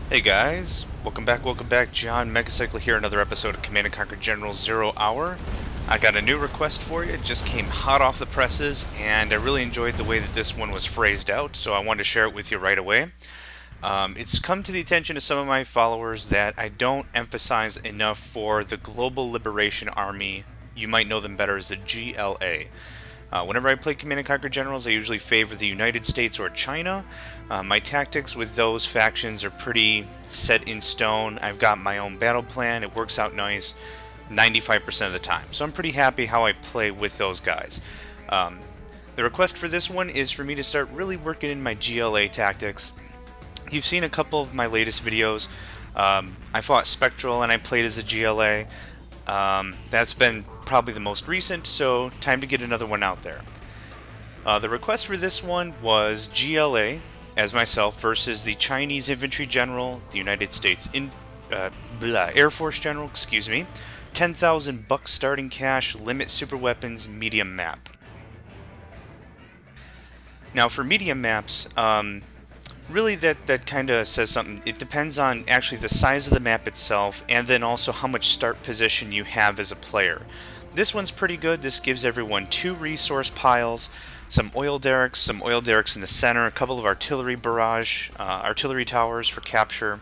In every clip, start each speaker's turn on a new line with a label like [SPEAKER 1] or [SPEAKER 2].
[SPEAKER 1] Hey guys, welcome back, John Megacycle here, another episode of Command & Conquer General 0 Hour. I got a new request for you, it just came hot off the presses, and I really enjoyed the way that this one was phrased out, so I wanted to share it with you right away. It's come to the attention of some of my followers that I don't emphasize enough for the Global Liberation Army. You might know them better as the GLA. Whenever I play Command & Conquer Generals, I usually favor the United States or China. My tactics with those factions are pretty set in stone. I've got my own battle plan. It works out nice 95% of the time. So I'm pretty happy how I play with those guys. The request for this one is for me to start really working in my GLA tactics. You've seen a couple of my latest videos. I fought Spectral and I played as a GLA. That's been probably the most recent, so time to get another one out there. The request for this one was GLA as myself versus the Chinese Infantry General, the United States Air Force General, 10,000 bucks starting cash, limit super weapons, medium map. Now for medium maps, really that kind of says something. It depends on actually the size of the map itself and then also how much start position you have as a player. This one's pretty good. This gives everyone 2 resource piles, some oil derricks in the center, a couple of artillery artillery towers for capture.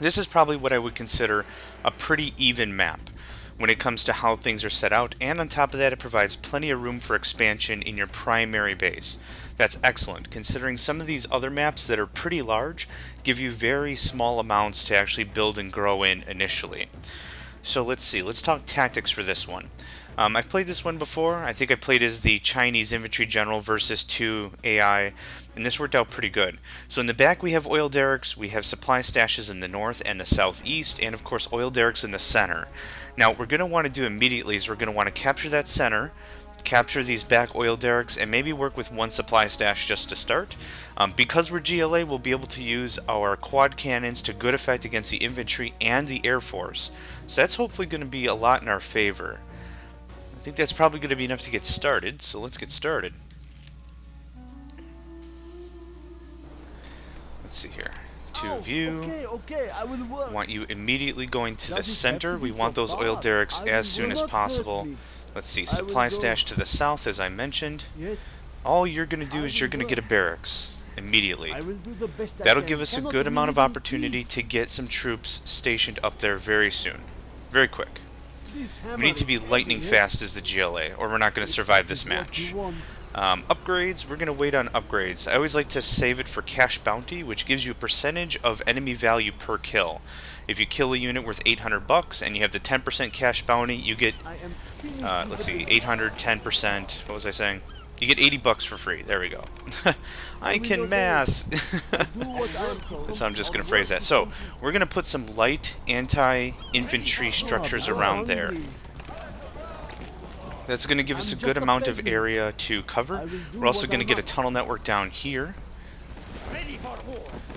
[SPEAKER 1] This is probably what I would consider a pretty even map when it comes to how things are set out, and on top of that it provides plenty of room for expansion in your primary base. That's excellent, considering some of these other maps that are pretty large give you very small amounts to actually build and grow in initially. So let's see, let's talk tactics for this one. I've played this one before. I think I played as the Chinese Infantry General versus 2 AI, and this worked out pretty good. So in the back we have oil derricks, we have supply stashes in the north and the southeast, and of course oil derricks in the center. Now what we're going to want to do immediately is we're going to want to capture that center, capture these back oil derricks, and maybe work with 1 supply stash just to start. Because we're GLA, we'll be able to use our quad cannons to good effect against the infantry and the Air Force. So that's hopefully going to be a lot in our favor. I think that's probably going to be enough to get started, so let's get started. Let's see here. To view. Want you immediately going to the center. We want those oil derricks as soon as possible. Let's see, supply stash to the south, as I mentioned. All you're going to do is you're going to get a barracks immediately. That'll give us a good amount of opportunity to get some troops stationed up there very soon. Very quick. We need to be lightning fast as the GLA, or we're not going to survive this match. Upgrades, we're going to wait on upgrades. I always like to save it for cash bounty, which gives you a percentage of enemy value per kill. If you kill a unit worth 800 bucks and you have the 10% cash bounty, you get, let's see, 800, 10%, what was I saying? You get 80 bucks for free. There we go. I can math. That's how I'm just going to phrase that. So, we're going to put some light anti-infantry structures around there. That's going to give us a good amount of area to cover. We're also going to get a tunnel network down here.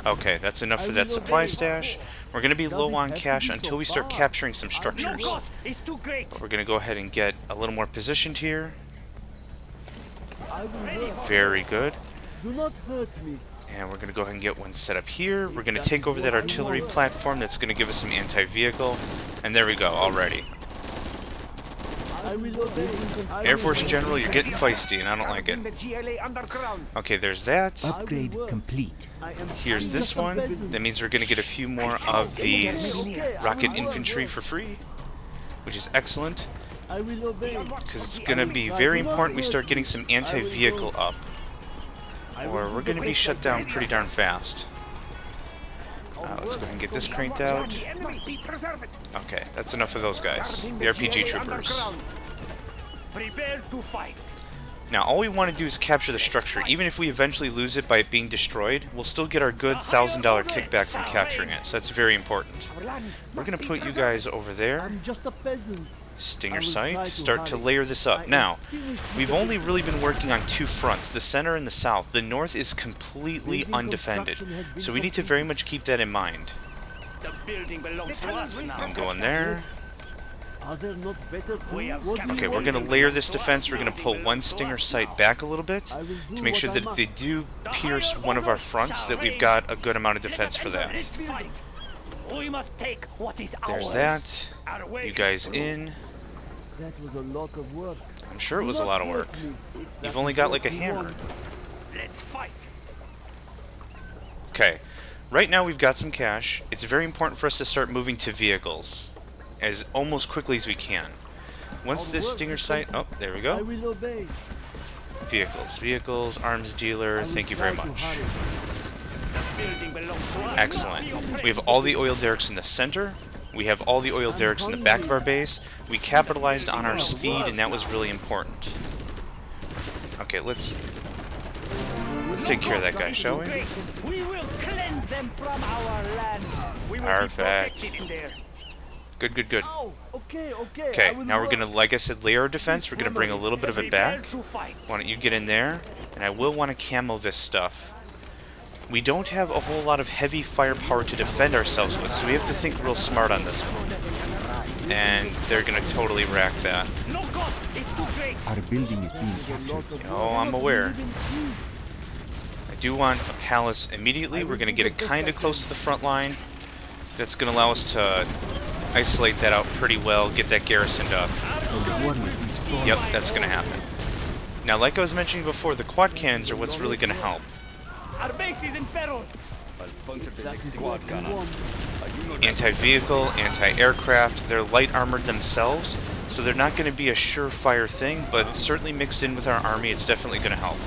[SPEAKER 1] Okay, that's enough for that supply stash. We're going to be low on cash until we start capturing some structures. But we're going to go ahead and get a little more positioned here. Very good. And we're going to go ahead and get one set up here. We're going to take over that artillery platform that's going to give us some anti-vehicle. And there we go, already. Air Force General, you're getting feisty, and I don't like it. Okay, there's that.
[SPEAKER 2] Upgrade complete.
[SPEAKER 1] Here's this one. That means we're going to get a few more of these rocket infantry for free, which is excellent, because it's going to be very important we start getting some anti-vehicle up, or we're going to be shut down pretty darn fast. Let's go ahead and get this cranked out. Okay, that's enough of those guys. The RPG troopers. Now, all we want to do is capture the structure. Even if we eventually lose it by it being destroyed, we'll still get our good $1,000 kickback from capturing it. So that's very important. We're going to put you guys over there. Stinger sight. Start to layer this up. Now, we've only really been working on 2 fronts, the center and the south. The north is completely undefended, so we need to very much keep that in mind. And go in there. Okay, we're going to layer this defense. We're going to pull one Stinger sight back a little bit to make sure that if they do pierce one of our fronts, that we've got a good amount of defense for that. There's that. You guys in. I'm sure it was a lot of work. You've only got like a hammer. Okay, right now we've got some cash. It's very important for us to start moving to vehicles as almost quickly as we can. Once this Stinger sight... Oh, there we go. Vehicles. Vehicles, arms dealer, thank you very much. Excellent. We have all the oil derricks in the center. We have all the oil derricks in the back of our base. We capitalized on our speed, and that was really important. Okay, let's take care of that guy, shall we? Perfect. Good, good, good. Okay, now we're gonna, like I said, layer our defense. We're gonna bring a little bit of it back. Why don't you get in there? And I will want to camo this stuff. We don't have a whole lot of heavy firepower to defend ourselves with, so we have to think real smart on this one. And they're gonna totally rack that.
[SPEAKER 2] Our building is being captured.
[SPEAKER 1] Oh, I'm aware. I do want a palace immediately. We're gonna get it kinda close to the front line. That's gonna allow us to isolate that out pretty well, get that garrisoned up. Yep, that's gonna happen. Now, like I was mentioning before, the quad cannons are what's really gonna help.
[SPEAKER 3] Our base is in peril.
[SPEAKER 1] Anti-vehicle, anti-aircraft, they're light armored themselves, so they're not going to be a surefire thing, but certainly mixed in with our army, it's definitely going to help.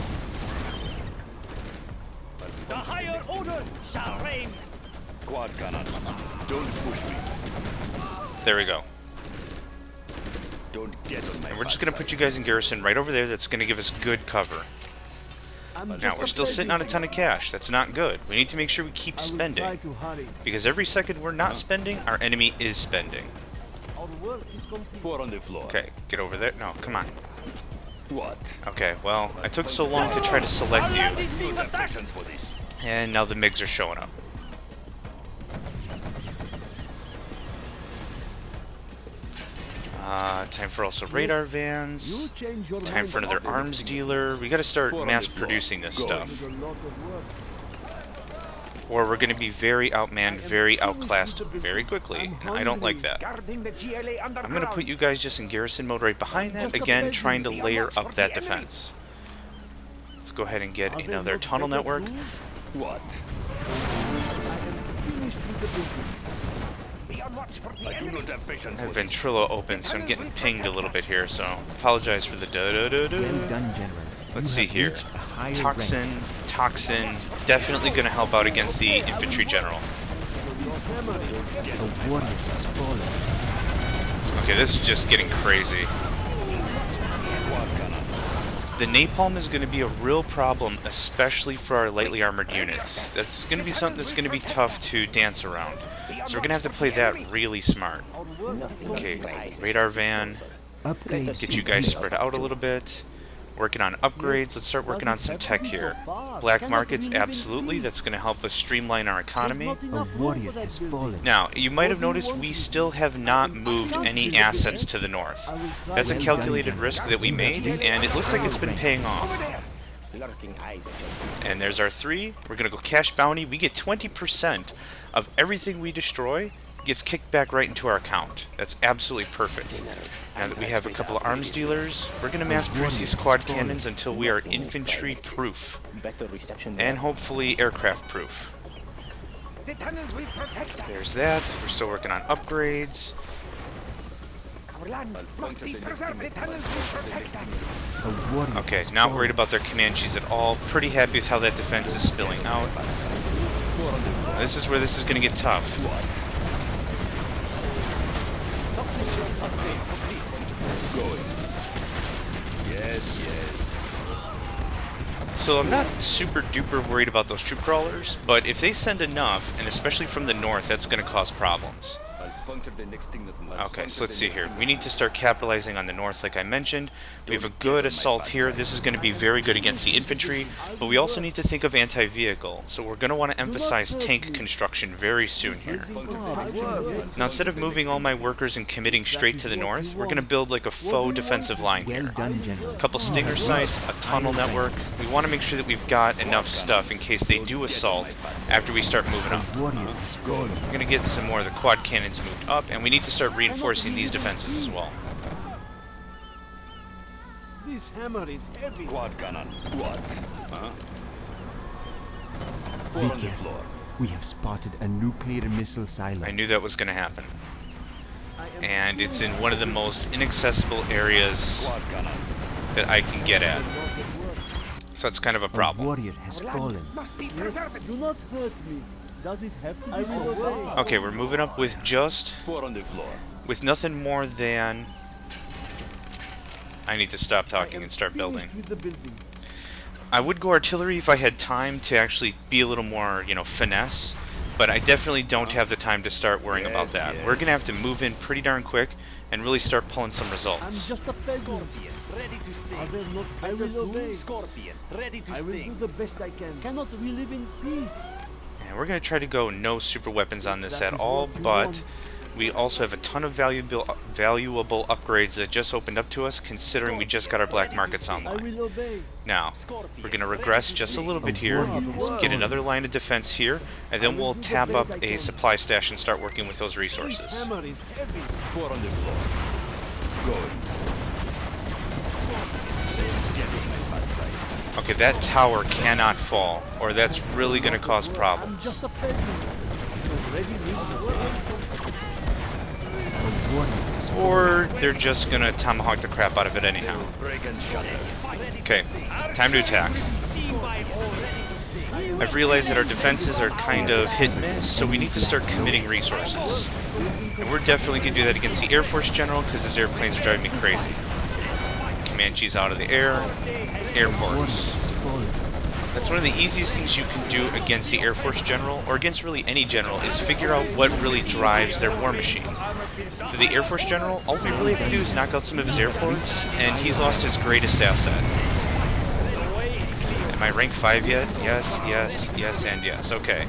[SPEAKER 3] The higher order shall reign.
[SPEAKER 4] Quad cannon. Don't push me.
[SPEAKER 1] There we go.
[SPEAKER 4] Don't get on my
[SPEAKER 1] And we're just going to put you guys in garrison right over there. That's going to give us good cover. Now, we're still sitting on a ton of cash. That's not good. We need to make sure we keep spending. Because every second we're not spending, our enemy is spending.
[SPEAKER 4] Four on the floor.
[SPEAKER 1] Okay, get over there. No, come on.
[SPEAKER 4] What?
[SPEAKER 1] Okay, well, I took so long to try to select you.
[SPEAKER 4] No patience for this.
[SPEAKER 1] And now the MiGs are showing up. Time for also radar vans. Time for another arms dealer. We gotta start mass producing this stuff. Or we're gonna be very outmanned, very outclassed very quickly. And I don't like that. I'm gonna put you guys just in garrison mode right behind that. Again, trying to layer up that defense. Let's go ahead and get another tunnel network.
[SPEAKER 4] What? I do not have patience
[SPEAKER 1] I have
[SPEAKER 4] for this.
[SPEAKER 1] Ventrilo open, so I'm getting pinged a little bit here, so apologize for the da-da-da-da.
[SPEAKER 2] Well done, General.
[SPEAKER 1] Let's see
[SPEAKER 2] You have
[SPEAKER 1] here.
[SPEAKER 2] reached a higher
[SPEAKER 1] Toxin, definitely going to help out against the infantry general.
[SPEAKER 2] rank. A warrior has fallen.
[SPEAKER 1] Okay, this is just getting crazy. The napalm is going to be a real problem, especially for our lightly armored units. That's going to be something that's going to be tough to dance around. So we're going to have to play that really smart. Okay, radar van.
[SPEAKER 2] Upgrade.
[SPEAKER 1] Get you guys spread out a little bit. Working on upgrades. Let's start working on some tech here. Black markets, absolutely. That's going to help us streamline our economy.
[SPEAKER 2] A warrior has fallen.
[SPEAKER 1] Now, you might have noticed we still have not moved any assets to the north. That's a calculated risk that we made, and it looks like it's been paying off. And there's our 3. We're going to go cash bounty. We get 20% of everything we destroy gets kicked back right into our account. That's absolutely perfect. Now that we have a couple of arms dealers, we're going to mass produce these quad cannons until we are infantry proof. And hopefully aircraft proof.
[SPEAKER 3] The tunnels will protect us.
[SPEAKER 1] There's that. We're still working on upgrades.
[SPEAKER 3] Our land must be preserved. The tunnels will protect us.
[SPEAKER 2] A warrior
[SPEAKER 1] Okay,
[SPEAKER 2] has
[SPEAKER 1] not
[SPEAKER 2] fallen.
[SPEAKER 1] worried about their Comanches at all. Pretty happy with how that defense is spilling out. This is where this is going to get tough.
[SPEAKER 4] Going. Yes, yes.
[SPEAKER 1] So I'm not super duper worried about those troop crawlers, but if they send enough, and especially from the north, that's going to cause problems.
[SPEAKER 4] puncture the next thing that moves.
[SPEAKER 1] Okay, so let's see here. We need to start capitalizing on the north, like I mentioned. We have a good assault here. This is going to be very good against the infantry, but we also need to think of anti-vehicle. So we're going to want to emphasize tank construction very soon here. Now, instead of moving all my workers and committing straight to the north, we're going to build like a faux defensive line
[SPEAKER 2] Well
[SPEAKER 1] here.
[SPEAKER 2] done, General.
[SPEAKER 1] A couple stinger sites, a tunnel network. We want to make sure that we've got enough stuff in case they do assault after we start moving up.
[SPEAKER 2] Warrior has fallen.
[SPEAKER 1] We're going to get some more of the quad cannons moved up, and we need to start reinforcing these defenses as well.
[SPEAKER 3] This hammer is heavy.
[SPEAKER 4] Quad cannon. What? Huh? Four
[SPEAKER 2] Be
[SPEAKER 4] on the
[SPEAKER 2] careful.
[SPEAKER 4] floor.
[SPEAKER 2] We have spotted a nuclear missile silo.
[SPEAKER 1] I knew that was going to happen. And it's in one of the most inaccessible areas
[SPEAKER 4] Quad cannon.
[SPEAKER 1] that I can get at. So that's kind of a
[SPEAKER 2] A
[SPEAKER 1] problem.
[SPEAKER 2] warrior has fallen.
[SPEAKER 3] Must be preserved.
[SPEAKER 5] Do not hurt me. Does it have to be so bad?
[SPEAKER 1] Okay, we're moving up with
[SPEAKER 4] Four on the floor.
[SPEAKER 1] with nothing more than... I need to stop talking and start building.
[SPEAKER 5] With the building.
[SPEAKER 1] I would go artillery if I had time to actually be a little more, finesse, but I definitely don't have the time to start worrying about that. We're going to have to move in pretty darn quick and really start pulling some
[SPEAKER 5] I'm
[SPEAKER 1] results.
[SPEAKER 5] just a peasant.
[SPEAKER 3] Ready to
[SPEAKER 5] Are
[SPEAKER 3] sting.
[SPEAKER 5] there not I will obey.
[SPEAKER 3] Scorpion. Ready to
[SPEAKER 5] I will do
[SPEAKER 3] sting.
[SPEAKER 5] the best I can. Cannot we live in peace?
[SPEAKER 1] And we're going to try to go no super weapons on this at all, but we also have a ton of valuable upgrades that just opened up to us, considering we just got our black markets
[SPEAKER 5] I
[SPEAKER 1] online.
[SPEAKER 5] will obey.
[SPEAKER 1] Now, we're going to regress just a little bit here, get another line of defense here, and then we'll tap up a supply stash and start working with those
[SPEAKER 5] This
[SPEAKER 1] resources.
[SPEAKER 5] hammer is heavy.
[SPEAKER 4] Four on the floor. Going.
[SPEAKER 1] Okay, that tower cannot fall, or that's really going to cause
[SPEAKER 5] I'm
[SPEAKER 1] problems.
[SPEAKER 5] just a peasant. Ready
[SPEAKER 2] A warrior has fallen.
[SPEAKER 1] Or they're just going to tomahawk the crap out of it anyhow.
[SPEAKER 4] Break and shatter.
[SPEAKER 1] Okay, time to attack. I've realized that our defenses are kind of hit and miss, so we need to start committing resources. And we're definitely going to do that against the Air Force General, because his airplanes are driving me crazy. Comanches out of the air, airports.
[SPEAKER 2] Has fallen.
[SPEAKER 1] That's one of the easiest things you can do against the Air Force General, or against really any general, is figure out what really drives their war machine. For the Air Force General, all we really have to do is knock out some of his airports, and he's lost his greatest asset. Am I rank 5 yet? Yes, yes, yes, and yes. Okay.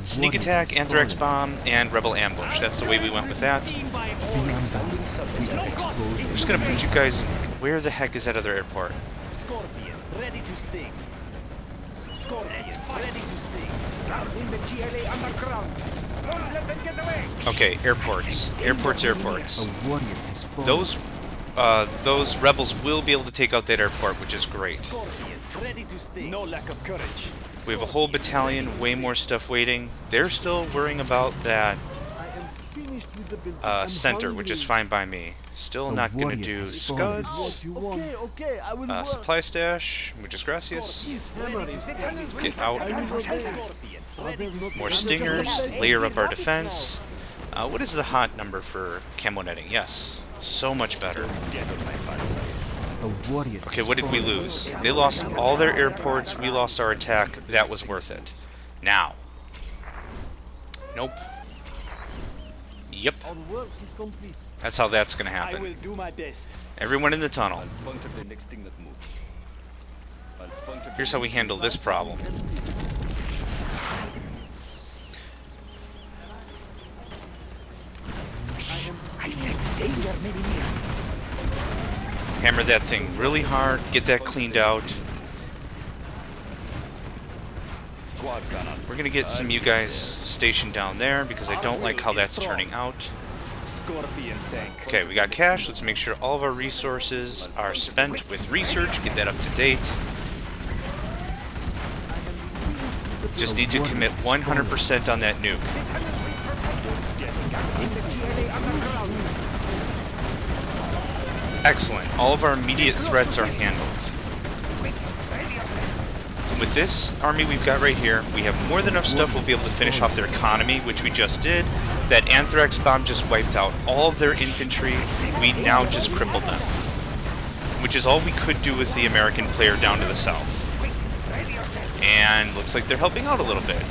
[SPEAKER 1] Sneak attack, anthrax bomb, and rebel ambush. That's the way we went with that.
[SPEAKER 2] Beyond that, we are exposed.
[SPEAKER 1] I'm just gonna put you guys... Where the heck is that other airport?
[SPEAKER 3] Scorpion. Ready to sting. Scorpion. Ready to sting. In the GLA underground. Don't let them get away.
[SPEAKER 1] Okay, airports. Airports, airports.
[SPEAKER 2] A warrior has fallen.
[SPEAKER 1] Those rebels will be able to take out that airport, which is great.
[SPEAKER 3] Scorpion. Ready to sting. No lack of courage.
[SPEAKER 1] We have a whole battalion, way more stuff waiting. They're still worrying about that
[SPEAKER 5] I am finished with the building. I'm
[SPEAKER 1] center, which is
[SPEAKER 5] hungry.
[SPEAKER 1] fine by me. Still
[SPEAKER 2] A
[SPEAKER 1] not gonna
[SPEAKER 2] warrior
[SPEAKER 1] do
[SPEAKER 2] has fallen.
[SPEAKER 1] scuds.
[SPEAKER 5] What you want? Okay, I will work.
[SPEAKER 1] Supply stash, muchas gracias.
[SPEAKER 5] This hammer is heavy.
[SPEAKER 1] Get out.
[SPEAKER 5] I will obey.
[SPEAKER 3] Scorpion.
[SPEAKER 5] Are there not
[SPEAKER 1] More
[SPEAKER 5] I'm just a
[SPEAKER 1] stingers,
[SPEAKER 5] peasant.
[SPEAKER 1] layer up our defense. What is the hot number for camo netting? Yes, so much better.
[SPEAKER 2] A warrior.
[SPEAKER 1] Okay,
[SPEAKER 2] has
[SPEAKER 1] what did we
[SPEAKER 2] fallen.
[SPEAKER 1] lose? They lost all their airports, we lost our attack. That was worth it. Now. Nope. Yep,
[SPEAKER 5] Our work is complete.
[SPEAKER 1] that's how that's gonna
[SPEAKER 3] I
[SPEAKER 1] happen.
[SPEAKER 3] will do my best.
[SPEAKER 1] Everyone in the tunnel.
[SPEAKER 4] Puncture the next thing that moves. I'll puncture the
[SPEAKER 1] Here's how we handle this problem.
[SPEAKER 3] I think danger may be near.
[SPEAKER 1] Hammer that thing really hard, get that cleaned out.
[SPEAKER 4] quad cannon.
[SPEAKER 1] We're gonna get some of you guys stationed down there because I don't like how that's turning out.
[SPEAKER 3] Scorpion tank.
[SPEAKER 1] Okay, we got cash. Let's make sure all of our resources are spent with research. Get that up to date. Just need to commit 100% on that nuke. Excellent. All of our immediate threats are handled. With this army we've got right here, we have more than enough stuff. We'll be able to finish off their economy, which we just did. That anthrax bomb just wiped out all of their infantry. We now just crippled them. Which is all we could do with the American player down to the south. And looks like they're helping out a little bit.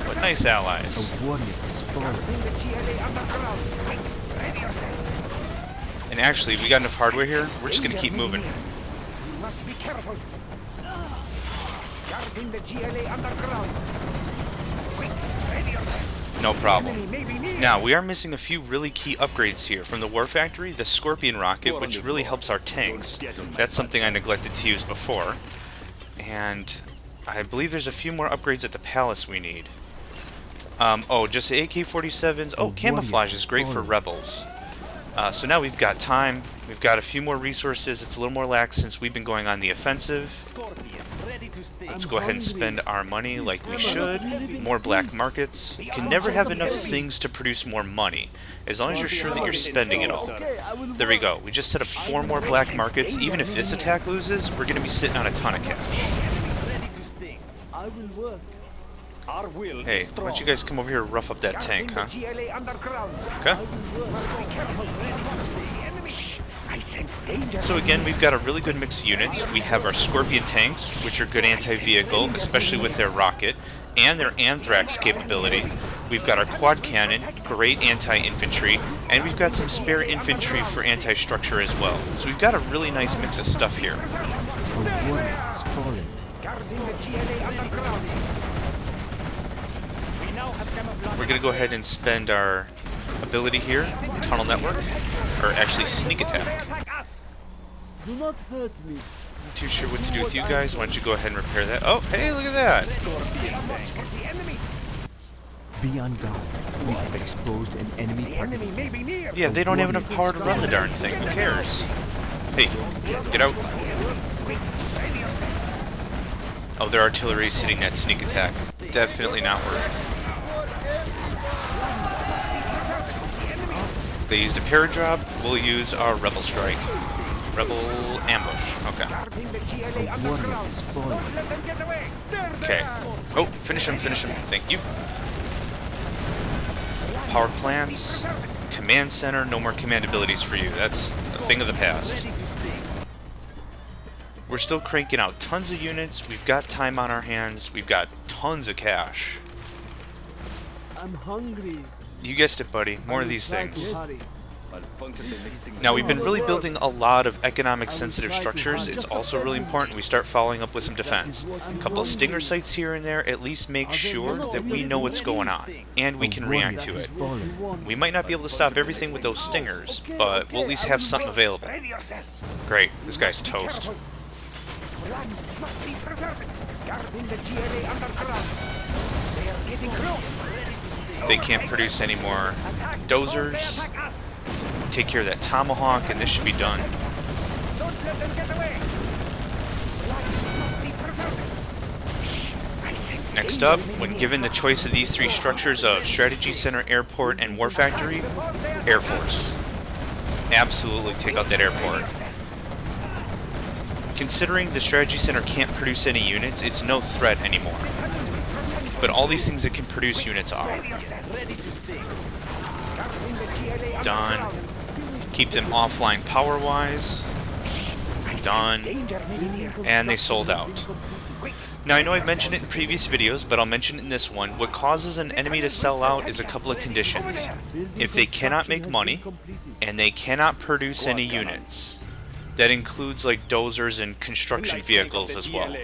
[SPEAKER 1] But Nice allies.
[SPEAKER 2] A warrior has fallen.
[SPEAKER 3] Guarding the GLA underground. Quick, ready yourself.
[SPEAKER 1] And actually, we got enough hardware here. We're just gonna keep moving.
[SPEAKER 3] You must be careful. Guarding the GLA underground. Quick, ready yourself.
[SPEAKER 1] No problem.
[SPEAKER 3] Enemy may be near.
[SPEAKER 1] Now, we are missing a few really key upgrades here. From the War Factory, the Scorpion rocket, which really helps our tanks. That's something I neglected to use before. And I believe there's a few more upgrades at the palace we need. Oh, just the AK-47s. Oh, camouflage is great for rebels. So now we've got time. We've got a few more resources. It's a little more lax since we've been going on the offensive.
[SPEAKER 3] Scorpion, ready to stay.
[SPEAKER 1] Let's go ahead and spend our money like we should. More black markets. You can never have enough things to produce more money, as long as you're sure that you're spending it all.
[SPEAKER 5] Okay, I will
[SPEAKER 1] There we go. We just set up 4 more black markets. Even if this attack loses, we're going to be sitting on a ton of cash.
[SPEAKER 3] Ready to sting.
[SPEAKER 5] I will work.
[SPEAKER 3] Our will
[SPEAKER 1] Hey,
[SPEAKER 3] is
[SPEAKER 1] why
[SPEAKER 3] strong.
[SPEAKER 1] don't you guys come over here and rough up that tank, huh?
[SPEAKER 3] GLA underground.
[SPEAKER 1] Okay.
[SPEAKER 3] Must be careful. Ready to sting. Enemy. I sense danger.
[SPEAKER 1] So again, we've got a really good mix of units. We have our Scorpion tanks, which are good anti-vehicle, especially with their rocket, and their anthrax capability. We've got our quad cannon, great anti-infantry, and we've got some spare infantry for anti-structure as well. So we've got a really nice mix of stuff here.
[SPEAKER 2] A warrior has fallen.
[SPEAKER 3] Guarding the GLA underground.
[SPEAKER 1] We're going to go ahead and spend our ability here, Tunnel Network, or actually Sneak Attack.
[SPEAKER 5] Do not hurt me.
[SPEAKER 1] Not too sure what to do with you guys. Why don't you go ahead and repair that? Oh, hey, look at that!
[SPEAKER 2] Be on guard. We have exposed an enemy target.
[SPEAKER 3] Enemy may be near.
[SPEAKER 1] Yeah, they don't have enough power to run the darn thing. Who cares? Hey, get out. Oh, their artillery's hitting that sneak attack. Definitely not working. They used a paradrop. We'll use our Rebel Strike. Rebel Ambush. Okay.
[SPEAKER 3] Guarding the GLA
[SPEAKER 2] A warrior
[SPEAKER 3] underground.
[SPEAKER 2] has fallen.
[SPEAKER 3] Don't let them get away. There they
[SPEAKER 1] Okay.
[SPEAKER 3] are.
[SPEAKER 1] Oh, finish him, finish him. Thank you. Power plants. Command center. No more command abilities for you. That's a thing of the past.
[SPEAKER 3] Ready to sting.
[SPEAKER 1] We're still cranking out tons of units. We've got time on our hands. We've got tons of cash.
[SPEAKER 5] I'm hungry.
[SPEAKER 1] You guessed it, buddy. More of these
[SPEAKER 5] Try to
[SPEAKER 1] things.
[SPEAKER 5] hurry.
[SPEAKER 1] Now, we've been really building a lot of economic sensitive structures. It's also really important we start following up with some defense. A couple of stinger sites here and there at least make sure that we know what's going on and we can react to it.
[SPEAKER 2] Fallen.
[SPEAKER 1] We might not be able to stop everything with those stingers, but we'll at least have something available.
[SPEAKER 3] Ready yourself.
[SPEAKER 1] Great, this guy's toast.
[SPEAKER 3] Land must be preserved. Guarding the GLA underground. They are getting close.
[SPEAKER 1] They can't produce any more dozers. Take care of that tomahawk and this should be done.
[SPEAKER 3] Don't let them get away. Land must be preserved. I sense
[SPEAKER 1] Next
[SPEAKER 3] danger
[SPEAKER 1] up,
[SPEAKER 3] may be
[SPEAKER 1] when
[SPEAKER 3] near.
[SPEAKER 1] given the choice of these 3 structures of Strategy Center, Airport, and War Factory, Air Force. Absolutely take out that airport. Considering the Strategy Center can't produce any units, it's no threat anymore. But all these things that can produce units are.
[SPEAKER 3] Ready to sting. Guarding the GLA
[SPEAKER 1] Done.
[SPEAKER 3] underground.
[SPEAKER 1] Keep them offline power-wise. Done.
[SPEAKER 3] Danger may be near.
[SPEAKER 1] And they sold out. Now, I know I've mentioned it in previous videos, but I'll mention it in this one. What causes an enemy to sell out is a couple of conditions. If they cannot make money, and they cannot produce any units. That includes like dozers and construction vehicles as well.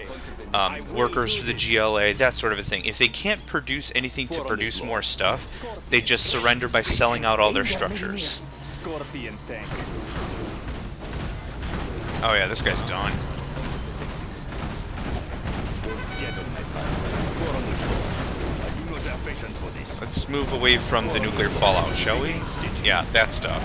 [SPEAKER 1] Workers for the GLA, that sort of a thing. If they can't produce anything to produce more stuff, they just surrender by selling out all their structures.
[SPEAKER 3] Scorpion tank.
[SPEAKER 1] Oh yeah, this guy's done. Let's move away from the nuclear fallout, shall we? Yeah, that stuff.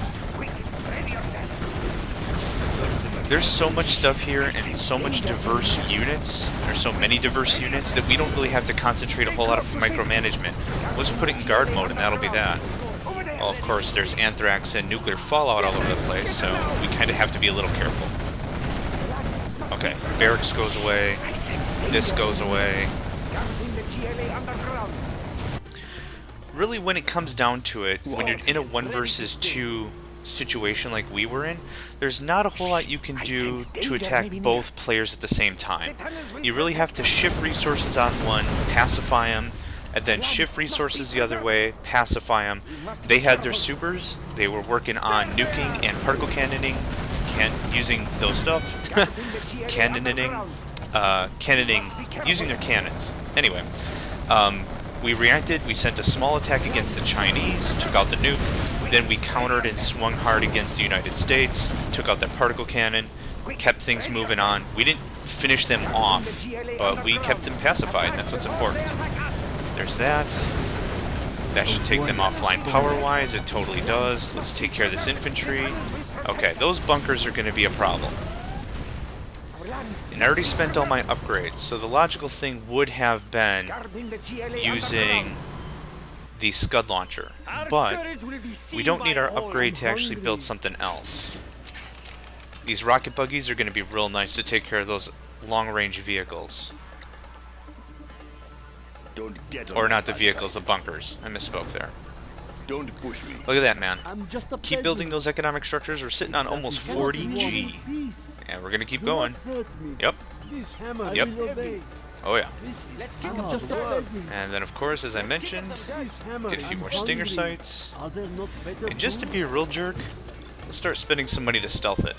[SPEAKER 1] There's so much stuff here and so much diverse units, there's so many diverse units that we don't really have to concentrate a whole lot of micromanagement. We'll just put it in guard mode and that'll be that. Well, of course, there's anthrax and nuclear fallout all over the place, so we kind of have to be a little careful. Okay, barracks goes away, this goes away. Really, when it comes down to it, when you're in a 1 versus 2 situation like we were in, there's not a whole lot you can do to attack both players at the same time. You really have to shift resources on one, pacify them, and then shift resources the other way, pacify them. They had their supers. They were working on nuking and particle cannoning, using those stuff, cannoning, using their cannons. Anyway, we reacted. We sent a small attack against the Chinese, took out the nuke. Then we countered and swung hard against the United States, took out their particle cannon, kept things moving on. We didn't finish them off, but we kept them pacified, and that's what's important. There's that. That should take them offline power-wise. It totally does. Let's take care of this infantry. Okay, those bunkers are going to be a problem. And I already spent all my upgrades, so the logical thing would have been using the Scud launcher. But we don't need our upgrade to actually build something else. These rocket buggies are going to be real nice to take care of those long-range vehicles. Or not the vehicles, the bunkers. I misspoke there.
[SPEAKER 4] Don't push me.
[SPEAKER 1] Look at that, man.
[SPEAKER 5] I'm just a
[SPEAKER 1] Keep building those economic structures. We're sitting on almost 40 G. And we're going to keep going. Yep.
[SPEAKER 5] This hammer
[SPEAKER 1] Yep.
[SPEAKER 5] will obey.
[SPEAKER 1] Oh, yeah.
[SPEAKER 5] I'm just a peasant.
[SPEAKER 1] And then, of course, as I mentioned,
[SPEAKER 5] This hammer,
[SPEAKER 1] get a few
[SPEAKER 5] I'm
[SPEAKER 1] more stinger
[SPEAKER 5] hungry.
[SPEAKER 1] sights.
[SPEAKER 5] Are there not better
[SPEAKER 1] And just to
[SPEAKER 5] food?
[SPEAKER 1] be a real jerk, let's start spending some money to stealth it.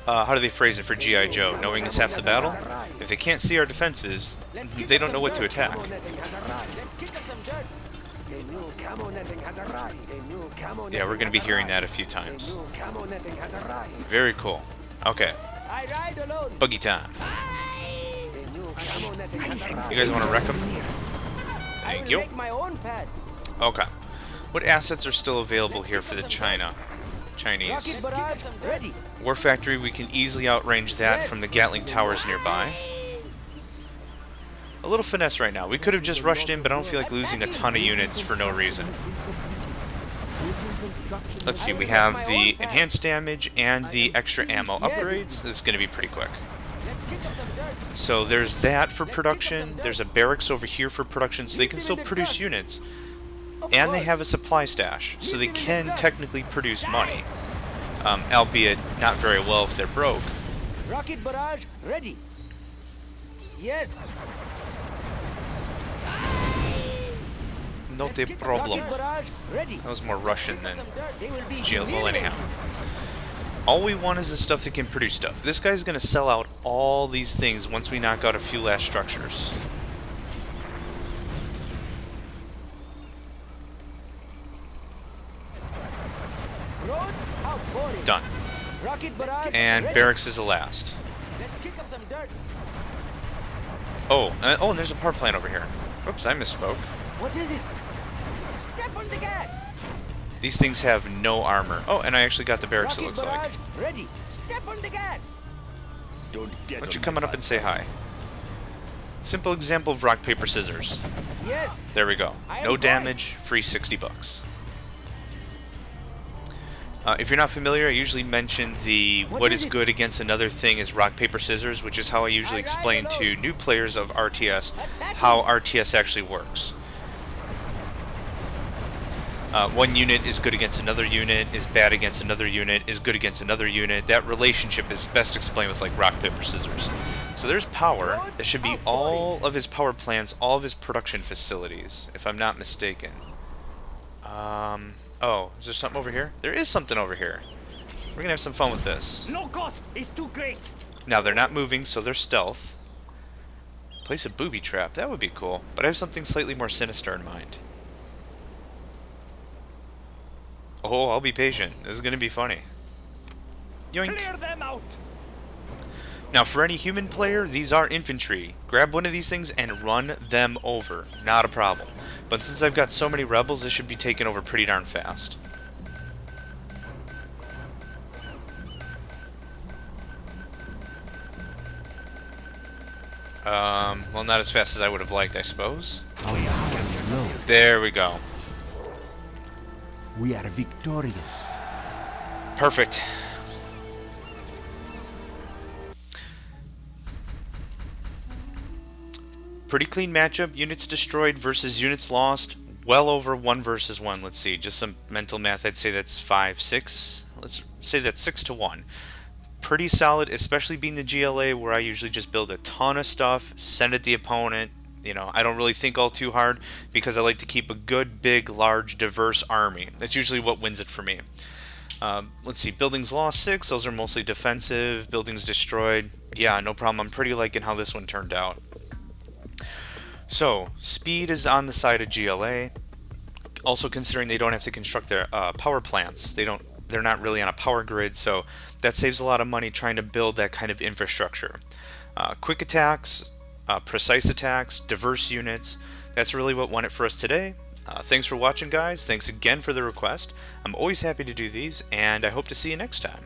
[SPEAKER 1] How do they phrase it for G.I. Joe? Knowing is half the battle? If they can't see our defenses, they don't know what to attack. Yeah, we're going to be hearing that a few times. Very cool. Okay,
[SPEAKER 3] I ride alone.
[SPEAKER 1] buggy time. You guys want to wreck them? Thank you.
[SPEAKER 3] Make my own pad.
[SPEAKER 1] Okay. What assets are still available here for the Chinese?
[SPEAKER 3] Rocket barrage ready.
[SPEAKER 1] War Factory, we can easily outrange that from the Gatling towers nearby. A little finesse right now. We could have just rushed in, but I don't feel like losing a ton of units for no reason. Let's see, we have the enhanced damage and the extra ammo upgrades. This is going to be pretty quick. So there's that for production. There's a barracks over here for production, so they can still produce units. And they have a supply stash, so they can technically produce money. Albeit not very well if they're broke.
[SPEAKER 3] Rocket barrage ready. Yes.
[SPEAKER 1] Not a problem.
[SPEAKER 3] Rocket barrage ready.
[SPEAKER 1] That was more Russian than
[SPEAKER 3] They will be
[SPEAKER 1] GLA. Well,
[SPEAKER 3] humiliated.
[SPEAKER 1] anyhow. All we want is the stuff that can produce stuff. This guy's going to sell out all these things once we knock out a few last structures.
[SPEAKER 3] Roads? How boring.
[SPEAKER 1] Done.
[SPEAKER 3] Rocket barrage
[SPEAKER 1] And
[SPEAKER 3] ready.
[SPEAKER 1] barracks is the last.
[SPEAKER 3] Let's kick up some dirt.
[SPEAKER 1] Oh, and there's a power plant over here. Oops, I misspoke.
[SPEAKER 3] What is it? Step on the gas.
[SPEAKER 1] These things have no armor. Oh, and I actually got the barracks, it
[SPEAKER 3] Rocket
[SPEAKER 1] looks like.
[SPEAKER 3] barrage ready. Step on the gas.
[SPEAKER 4] Don't get
[SPEAKER 1] Why don't you
[SPEAKER 4] on
[SPEAKER 1] come on
[SPEAKER 4] my
[SPEAKER 1] up and say hi? Simple example of rock, paper, scissors.
[SPEAKER 3] Yes.
[SPEAKER 1] There we go.
[SPEAKER 3] I am
[SPEAKER 1] No
[SPEAKER 3] going.
[SPEAKER 1] damage, free 60 bucks. If you're not familiar, I usually mention the what is good against another thing is rock, paper, scissors, which is how I usually explain to new players of RTS how RTS actually works. One unit is good against another unit, is bad against another unit, is good against another unit. That relationship is best explained with like rock, paper, scissors. So there's power. That should be all of his power plants, all of his production facilities, if I'm not mistaken. Oh, is there something over here? There is something over here. We're gonna have some fun with this.
[SPEAKER 3] No cost is too great.
[SPEAKER 1] Now they're not moving, so they're stealth. Place a booby trap. That would be cool. But I have something slightly more sinister in mind. Oh, I'll be patient. This is gonna be funny. Yoink.
[SPEAKER 3] Clear them out.
[SPEAKER 1] Now, for any human player, these are infantry. Grab one of these things and run them over. Not a problem. But since I've got so many rebels, this should be taken over pretty darn fast. Well, not as fast as I would have liked, I suppose.
[SPEAKER 2] Our power is low.
[SPEAKER 1] There we go.
[SPEAKER 2] We are victorious.
[SPEAKER 1] Perfect. Pretty clean matchup. Units destroyed versus units lost. Well over 1 versus 1. Let's see. Just some mental math. I'd say that's 5, 6. Let's say that's 6 to 1. pretty solid, especially being the GLA, where I usually just build a ton of stuff, send it the opponent. You know, I don't really think all too hard because I like to keep a good, big, large, diverse army. That's usually what wins it for me. Let's see, buildings lost 6, those are mostly defensive. Buildings destroyed, yeah, no problem. I'm pretty liking how this one turned out. So, speed is on the side of GLA. Also considering they don't have to construct their power plants. They're not really on a power grid, so that saves a lot of money trying to build that kind of infrastructure. Quick attacks, precise attacks, diverse units. That's really what won it for us today. Thanks for watching, guys. Thanks again for the request. I'm always happy to do these, and I hope to see you next time.